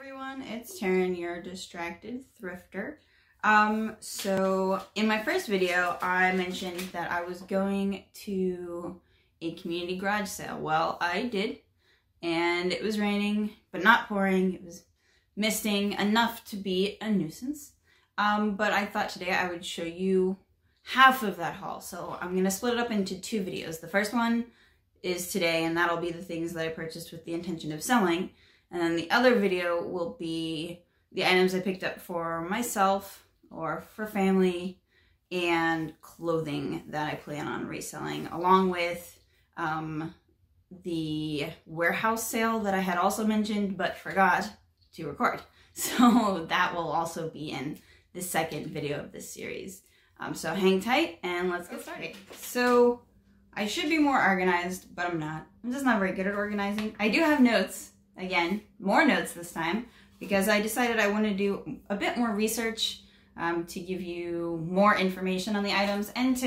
everyone, it's Taryn, your distracted thrifter. So in my first video, I mentioned that I was going to a community garage sale. Well, I did, and it was raining, but not pouring. It was misting enough to be a nuisance. But I thought today I would show you half of that haul. So I'm gonna split it up into two videos. The first one is today, and that'll be the things that I purchased with the intention of selling. And then the other video will be the items I picked up for myself or for family and clothing that I plan on reselling, along with the warehouse sale that I had also mentioned but forgot to record. So that will also be in the second video of this series. So hang tight and let's get started. So I should be more organized, but I'm not. I'm just not very good at organizing. I do have notes. Again, more notes this time, because I decided I want to do a bit more research to give you more information on the items, and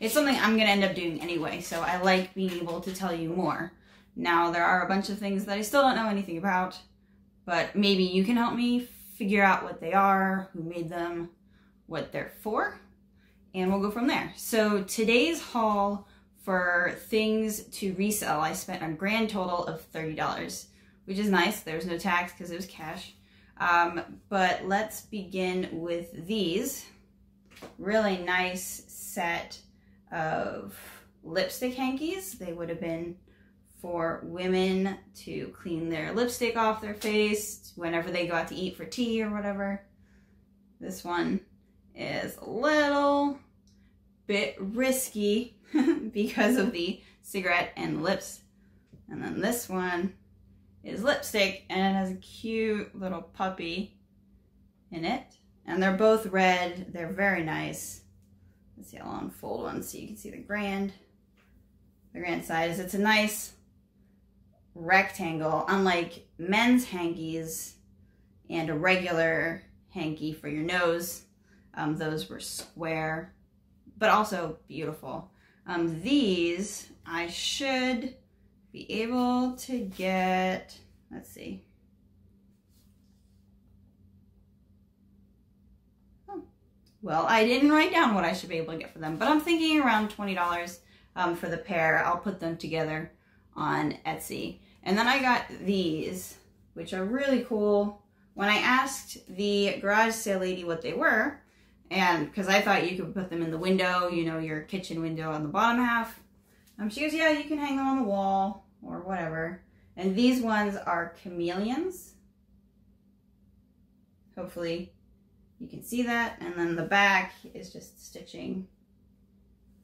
it's something I'm going to end up doing anyway, so I like being able to tell you more. Now, there are a bunch of things that I still don't know anything about, but maybe you can help me figure out what they are, who made them, what they're for, and we'll go from there. So today's haul for things to resell, I spent a grand total of $30. Which is nice. There was no tax because it was cash. But let's begin with these. Really nice set of lipstick hankies. They would have been for women to clean their lipstick off their face whenever they go out to eat for tea or whatever. This one is a little bit risky because of the cigarette and lips. And then this one is lipstick, and it has a cute little puppy in it. And they're both red. They're very nice. Let's see, I'll unfold one so you can see the grand size. It's a nice rectangle, unlike men's hankies and a regular hanky for your nose. Those were square, but also beautiful. These I should be able to get, let's see. Oh. Well, I didn't write down what I should be able to get for them, but I'm thinking around $20 for the pair. I'll put them together on Etsy. And then I got these, which are really cool. When I asked the garage sale lady what they were, and because I thought you could put them in the window, you know, your kitchen window on the bottom half, she goes, yeah, you can hang them on the wall or whatever. And these ones are chameleons. Hopefully you can see that. And then the back is just stitching.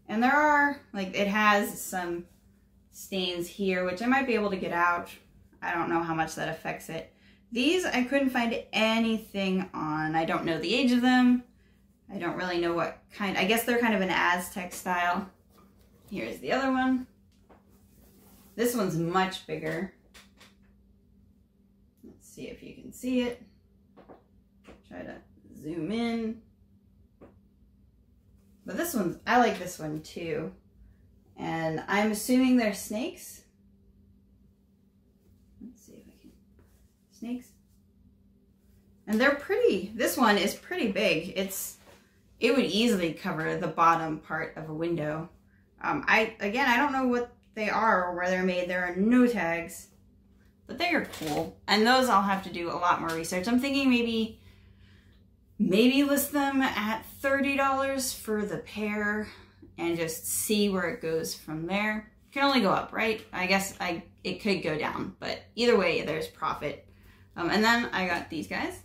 And there are, like, it has some stains here, which I might be able to get out. I don't know how much that affects it. These I couldn't find anything on. I don't know the age of them. I don't really know what kind. I guess they're kind of an Aztec style. Here's the other one. This one's much bigger. Let's see if you can see it. Try to zoom in. But this one's, I like this one too. And I'm assuming they're snakes. Let's see if I can. Snakes. And they're pretty. This one is pretty big. It would easily cover the bottom part of a window. I don't know what they are or where they're made. There are no tags, but they are cool. And those I'll have to do a lot more research. I'm thinking maybe list them at $30 for the pair and just see where it goes from there. It can only go up, right? I guess it could go down, but either way, there's profit. And then I got these guys.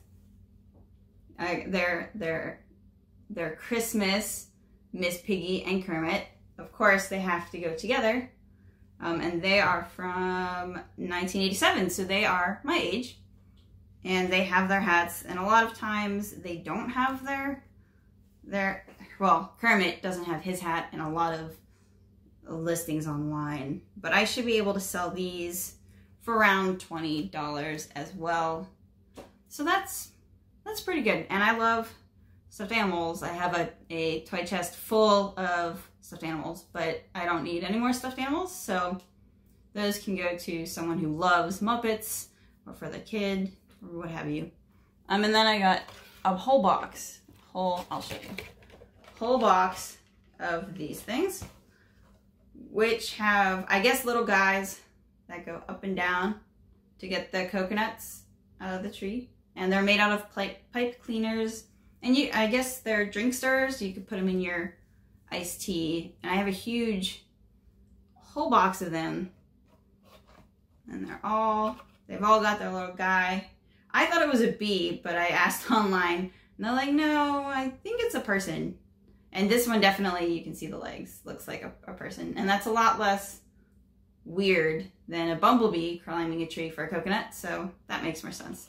They're Christmas, Miss Piggy and Kermit. Of course, they have to go together, and they are from 1987, so they are my age, and they have their hats, and a lot of times they don't have well, Kermit doesn't have his hat in a lot of listings online, but I should be able to sell these for around $20 as well, so that's pretty good. And I love stuffed animals. I have a toy chest full of stuffed animals, but I don't need any more stuffed animals, so those can go to someone who loves Muppets, or for the kid, or what have you. And then I got a whole box, I'll show you, whole box of these things, which have, I guess, little guys that go up and down to get the coconuts out of the tree. And they're made out of pipe cleaners. And I guess they're drink stirrers. You could put them in your iced tea. And I have a huge whole box of them. And they've all got their little guy. I thought it was a bee, but I asked online. And they're like, no, I think it's a person. And this one definitely, you can see the legs, looks like a person. And that's a lot less weird than a bumblebee climbing a tree for a coconut. So that makes more sense.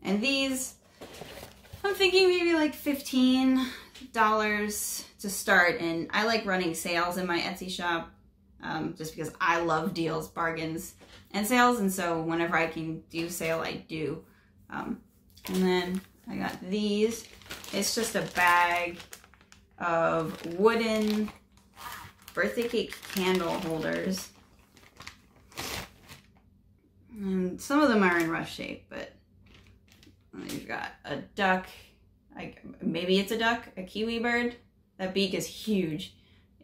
And these, I'm thinking maybe like $15 to start. And I like running sales in my Etsy shop just because I love deals, bargains, and sales. And so whenever I can do sale, I do. And then I got these. It's just a bag of wooden birthday cake candle holders. And some of them are in rough shape, but you've got a duck, maybe it's a duck, a kiwi bird. That beak is huge.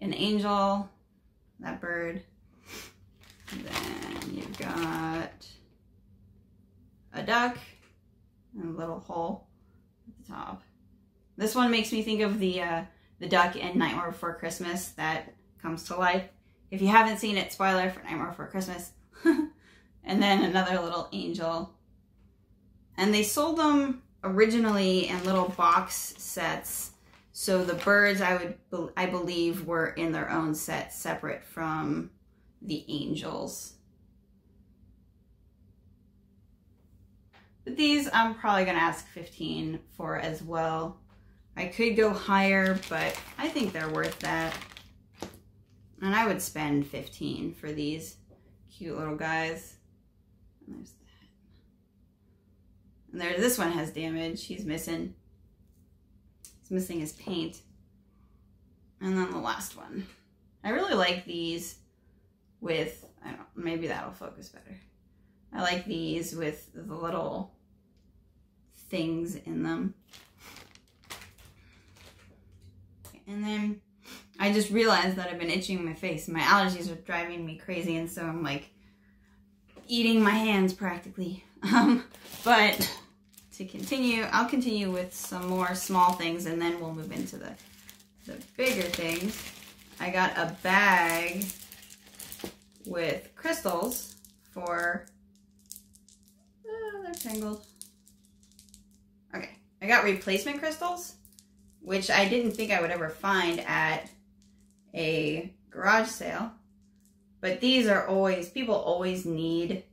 An angel, that bird. And then you've got a duck and a little hole at the top. This one makes me think of the duck in Nightmare Before Christmas that comes to life. If you haven't seen it, spoiler for Nightmare Before Christmas. And then another little angel. And they sold them originally in little box sets. So the birds, I believe, were in their own set, separate from the angels. But these I'm probably gonna ask $15 for as well. I could go higher, but I think they're worth that. And I would spend $15 for these cute little guys. And there's that. And this one has damage. He's missing. He's missing his paint. And then the last one. I really like these with, I don't know, maybe that'll focus better. I like these with the little things in them. And then I just realized that I've been itching my face. My allergies are driving me crazy, and so I'm like eating my hands practically. But to continue, I'll continue with some more small things, and then we'll move into the bigger things. I got a bag with crystals for, they're tangled. Okay, I got replacement crystals, which I didn't think I would ever find at a garage sale. But these are always, people always need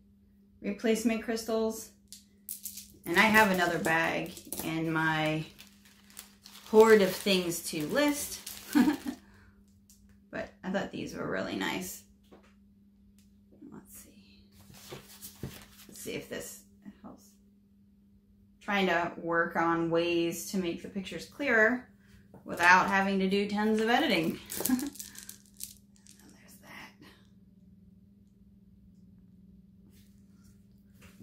replacement crystals. And I have another bag in my hoard of things to list. But I thought these were really nice. Let's see if this helps. Trying to work on ways to make the pictures clearer without having to do tons of editing. And there's that.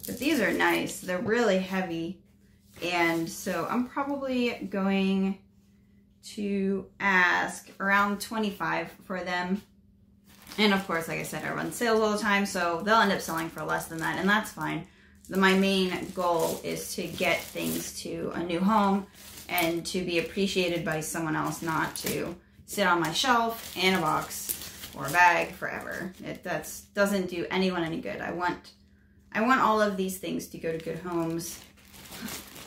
But these are nice. They're really heavy. And so I'm probably going to ask around $25 for them. And of course, like I said, I run sales all the time, so they'll end up selling for less than that, and that's fine. My main goal is to get things to a new home and to be appreciated by someone else, not to sit on my shelf in a box or a bag forever. That doesn't do anyone any good. I want all of these things to go to good homes.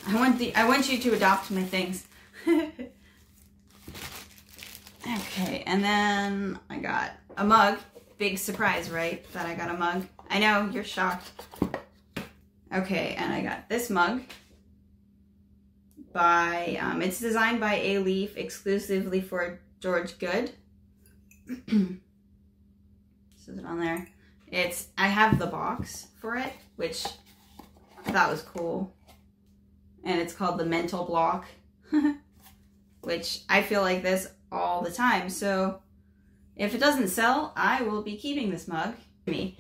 I want you to adopt my things. Okay, and then I got a mug. Big surprise, right? That I got a mug. I know, you're shocked. Okay, and I got this mug by, it's designed by A Leaf exclusively for George Good. Says it on there. I have the box for it, which I thought was cool. And it's called the Mental Block, which I feel like this all the time. So if it doesn't sell, I will be keeping this mug. Me.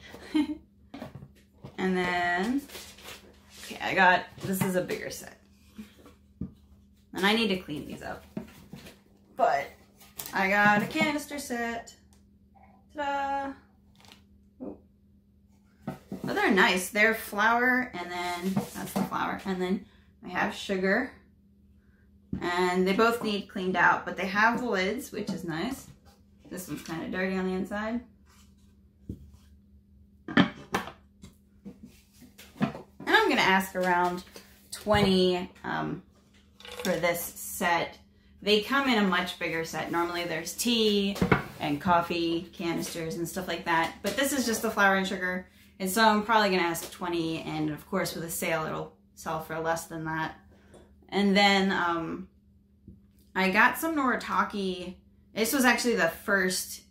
And then Okay, this is a bigger set. And I need to clean these up. But I got a canister set. Ta-da! Oh. But they're nice. They're flour, and then that's the flour. And then I have sugar. And they both need cleaned out, but they have the lids, which is nice. This one's kind of dirty on the inside. And I'm going to ask around 20 for this set. They come in a much bigger set. Normally there's tea and coffee canisters and stuff like that. But this is just the flour and sugar. And so I'm probably going to ask 20. And of course with a sale, it'll sell for less than that. And then I got some Noritake. This was actually the first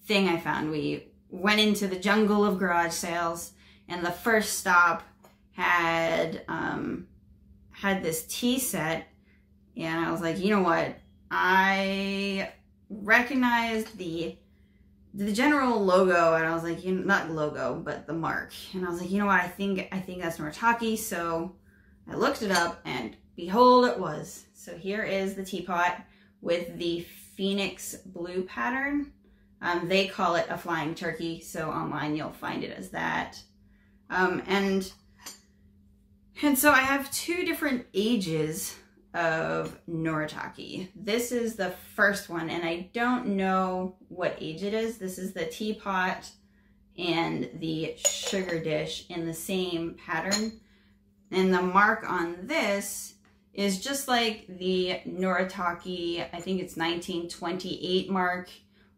thing I found. We went into the jungle of garage sales, and the first stop had this tea set, and I was like, you know what? I recognized the general logo, and I was like, not logo, but the mark. And I was like, you know what? I think that's Noritake. So I looked it up, and behold, it was. So here is the teapot with the Phoenix blue pattern. They call it a flying turkey, so online you'll find it as that. And so I have two different ages of Noritake. This is the first one, and I don't know what age it is. This is the teapot and the sugar dish in the same pattern. And the mark on this is just like the Noritake, I think it's 1928 mark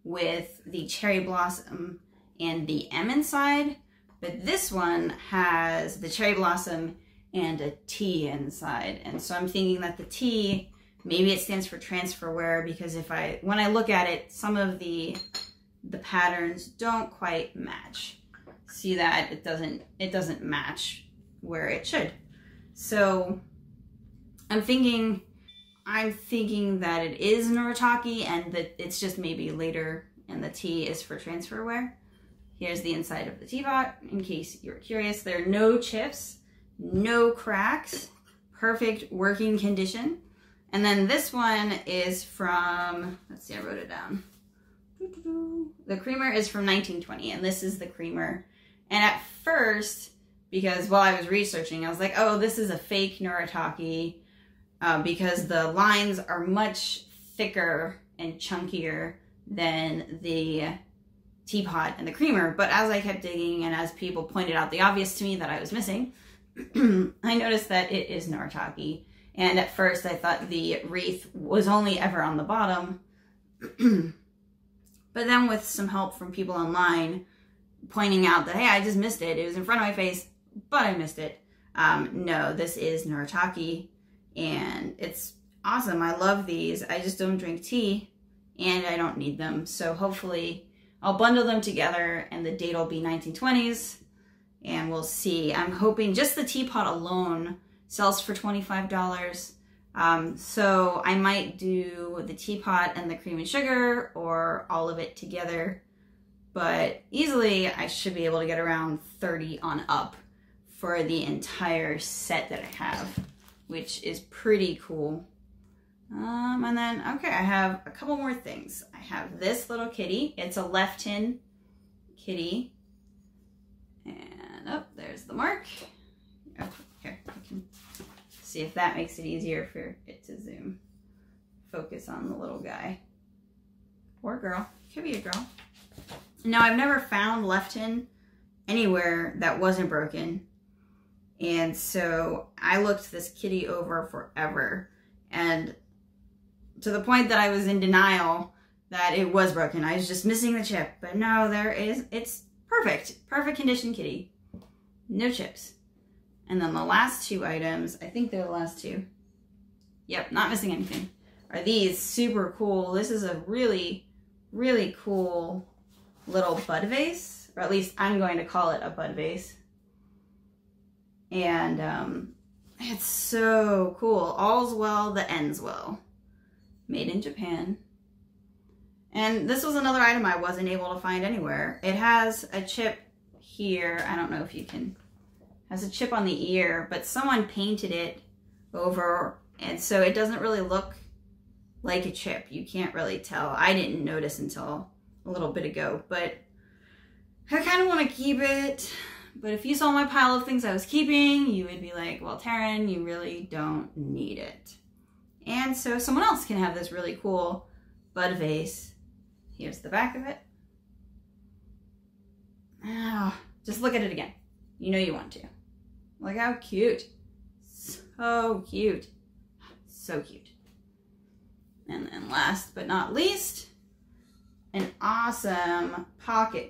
with the cherry blossom and the M inside. But this one has the cherry blossom and a T inside. And so I'm thinking that the T, maybe it stands for transfer wear, because when I look at it, some of the patterns don't quite match. See that? It doesn't match where it should. So I'm thinking that it is Noritake and that it's just maybe later, and the T is for transfer wear. Here's the inside of the teapot, in case you're curious. There are no chips, no cracks, perfect working condition. And then this one is from, let's see, I wrote it down. The creamer is from 1920, and this is the creamer. And at first, because while I was researching, I was like, oh, this is a fake Noritake, because the lines are much thicker and chunkier than the teapot and the creamer. But as I kept digging, and as people pointed out the obvious to me that I was missing, I noticed that it is Noritake. And at first I thought the wreath was only ever on the bottom. But then with some help from people online pointing out that, hey, I just missed it. It was in front of my face, but I missed it. No, this is Noritake, and it's awesome. I love these. I just don't drink tea, and I don't need them. So hopefully I'll bundle them together, and the date will be 1920s, and we'll see. I'm hoping just the teapot alone sells for $25. So I might do the teapot and the cream and sugar, or all of it together. But easily I should be able to get around 30 on up for the entire set that I have, which is pretty cool. And then, okay, I have a couple more things. I have this little kitty. It's a left-hand kitty. And, oh, there's the mark. Oh, here, I can see if that makes it easier for it to zoom. Focus on the little guy. Or girl. Could be a girl. Now, I've never found Lefton anywhere that wasn't broken. And so I looked this kitty over forever. And to the point that I was in denial that it was broken. I was just missing the chip. But no, it's perfect. Perfect condition kitty. No chips. And then the last two items, I think they're the last two. Yep, not missing anything. Are these super cool. This is a really, really cool little bud vase, or at least I'm going to call it a bud vase. And it's so cool. All's well that ends well. Made in Japan. And this was another item I wasn't able to find anywhere. It has a chip here. I don't know if you can has a chip on the ear, but someone painted it over, and so it doesn't really look like a chip. You can't really tell. I didn't notice until a little bit ago, but I kind of want to keep it. But if you saw my pile of things I was keeping, you would be like, well, Taryn, you really don't need it. And so someone else can have this really cool bud vase. Here's the back of it. Ah, just look at it again. You know you want to. Look how cute. So cute. So cute. And then last but not least, an awesome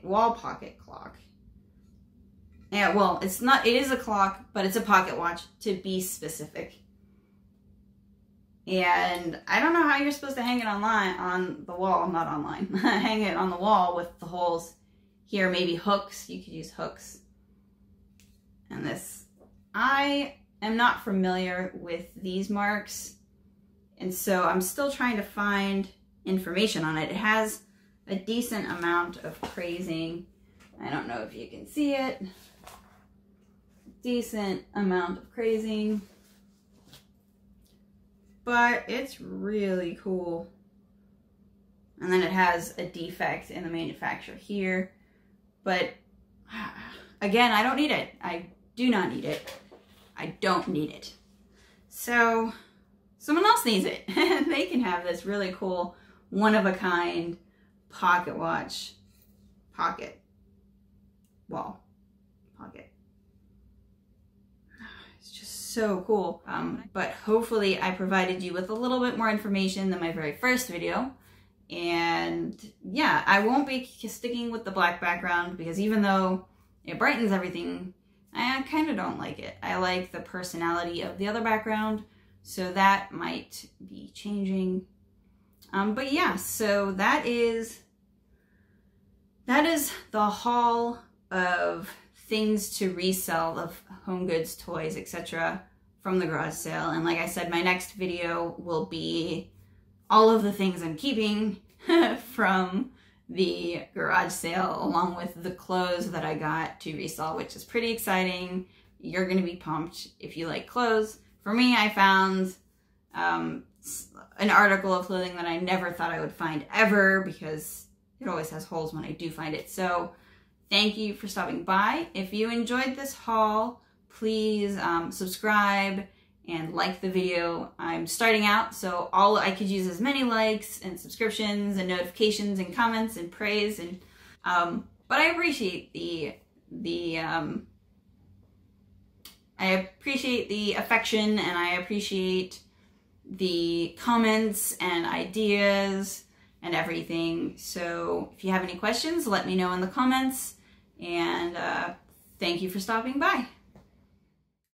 wall pocket clock. Yeah, well, it is a clock, but it's a pocket watch to be specific. And I don't know how you're supposed to hang it on the wall, not online. Hang it on the wall with the holes here, maybe hooks. You could use hooks. And this, I am not familiar with these marks, and so I'm still trying to find information on it. It has a decent amount of crazing. I don't know if you can see it. Decent amount of crazing, but it's really cool. And then it has a defect in the manufacturer here, but again, I don't need it. I do not need it. I don't need it. So someone else needs it. They can have this really cool, one-of-a-kind pocket watch, wall pocket. It's just so cool. But hopefully I provided you with a little bit more information than my very first video. And yeah, I won't be sticking with the black background because even though it brightens everything, I kind of don't like it. I like the personality of the other background, so that might be changing. But yeah, so that is the haul of things to resell, of home goods, toys, etc. from the garage sale. And like I said, my next video will be all of the things I'm keeping from the garage sale, along with the clothes that I got to resell, which is pretty exciting. You're going to be pumped if you like clothes. For me, I found an article of clothing that I never thought I would find ever, because it always has holes when I do find it. So thank you for stopping by. If you enjoyed this haul, please subscribe and like the video. I'm starting out, so all I could use as many likes and subscriptions and notifications and comments and praise, and but I appreciate the affection, and I appreciate the comments and ideas and everything. So if you have any questions, let me know in the comments, and thank you for stopping by.